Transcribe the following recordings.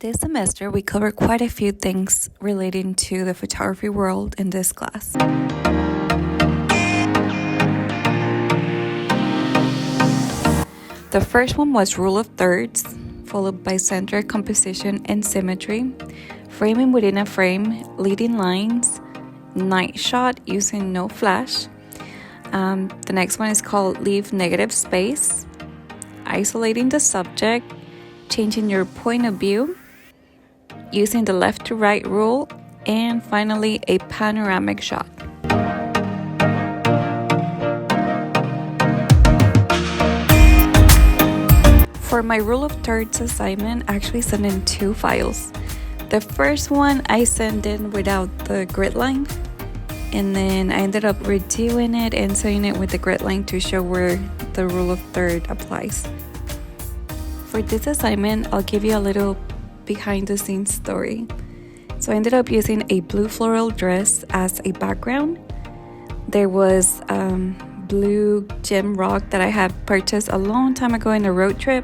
This semester, we covered quite a few things relating to the photography world in this class. The first one was rule of thirds, followed by center, composition, and symmetry, framing within a frame, leading lines, night shot using no flash. The next one is called leave negative space, isolating the subject, changing your point of view, using the left to right rule, and finally a panoramic shot. For my rule of thirds assignment, I actually sent in 2 files. The first one I sent in without the grid line, and then I ended up redoing it and sending it with the grid line to show where the rule of third applies. For this assignment, I'll give you a little behind the scenes story. So I ended up using a blue floral dress as a background. There was blue gem rock that I had purchased a long time ago in a road trip,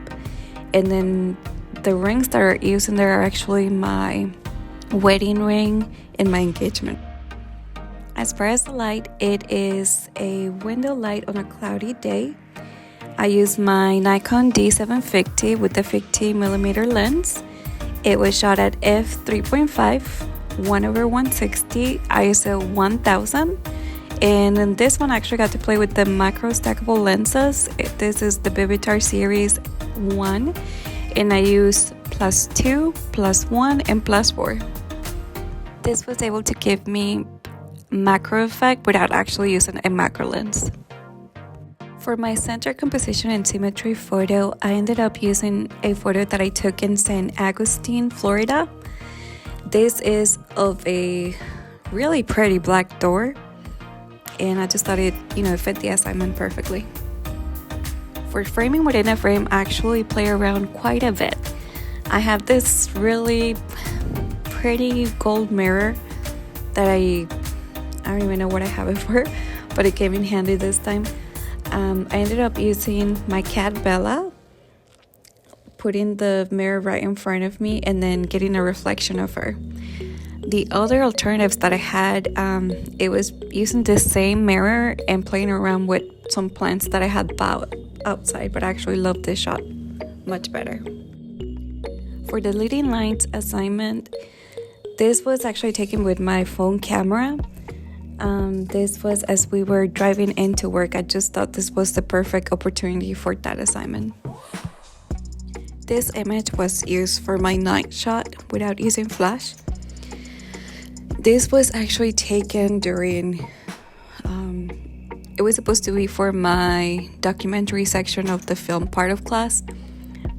and then the rings that are used in there are actually my wedding ring and my engagement. As far as the light, it is a window light on a cloudy day. I used my Nikon D750 with the 50mm lens. It was shot at f3.5, 1/160, ISO 1000. And then this one actually got to play with the macro stackable lenses. This is the Vivitar Series 1, and I used +2, +1, and +4. This was able to give me macro effect without actually using a macro lens. For my center, composition, and symmetry photo, I ended up using a photo that I took in San Agustin, Florida. This is of a really pretty black door, and I just thought it fit the assignment perfectly. For framing within a frame, I actually play around quite a bit. I have this really pretty gold mirror that I don't even know what I have it for, but it came in handy this time. I ended up using my cat Bella, putting the mirror right in front of me, and then getting a reflection of her. The other alternatives that I had, it was using the same mirror and playing around with some plants that I had bought outside, but I actually loved this shot much better. For the leading lines assignment, this was actually taken with my phone camera. This was as we were driving into work. I just thought this was the perfect opportunity for that assignment. This image was used for my night shot without using flash. This was actually taken during, it was supposed to be for my documentary section of the film part of class,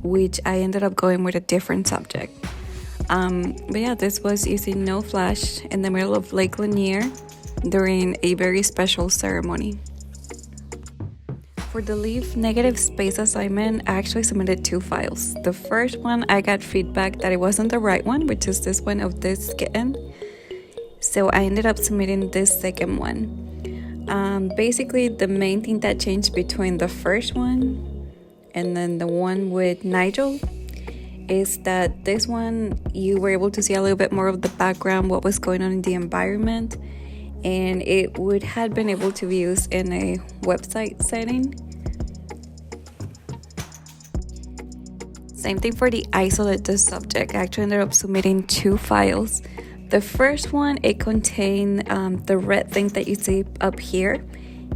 which I ended up going with a different subject. But yeah, this was using no flash in the middle of Lake Lanier during a very special ceremony. For the leave negative space assignment, I actually submitted 2 files. The first one, I got feedback that it wasn't the right one, which is this one of this kitten. So I ended up submitting this second one. Basically, the main thing that changed between the first one and then the one with Nigel is that this one, you were able to see a little bit more of the background, what was going on in the environment, and it would have been able to be used in a website setting. Same thing for the isolate the subject. I actually ended up submitting 2 files. The first one, it contained the red thing that you see up here,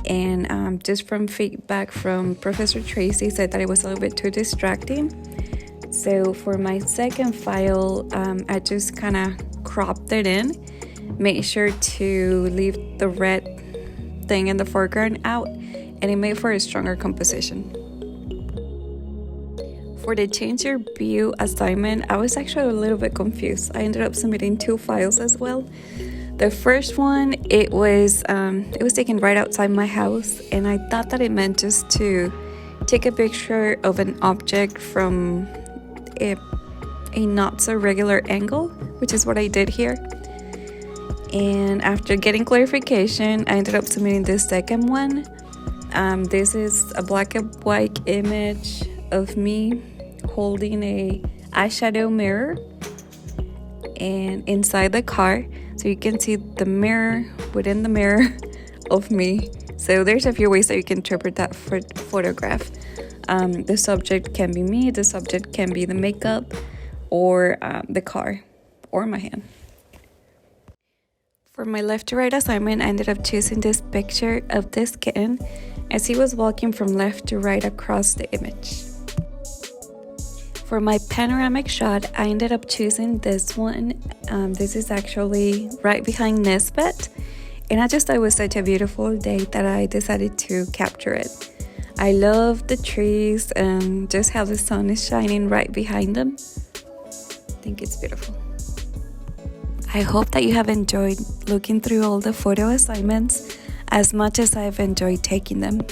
and just from feedback from Professor Tracy, said that it was a little bit too distracting. So for my second file, I just kind of cropped it in, made sure to leave the red thing in the foreground out, and it made for a stronger composition. For the change your view assignment, I was actually a little bit confused. I ended up submitting 2 files as well. The first one, it was taken right outside my house, and I thought that it meant just to take a picture of an object from a not so regular angle, which is what I did here. And after getting clarification, I ended up submitting this second one. This is a black and white image of me holding a eyeshadow mirror and inside the car, so you can see the mirror within the mirror of me. So there's a few ways that you can interpret that photograph. The subject can be me, the subject can be the makeup, or the car, or my hand. For my left to right assignment, I ended up choosing this picture of this kitten as he was walking from left to right across the image. For my panoramic shot, I ended up choosing this one. This is actually right behind Nisbet, and I just thought it was such a beautiful day that I decided to capture it. I love the trees and just how the sun is shining right behind them. I think it's beautiful. I hope that you have enjoyed looking through all the photo assignments as much as I've enjoyed taking them.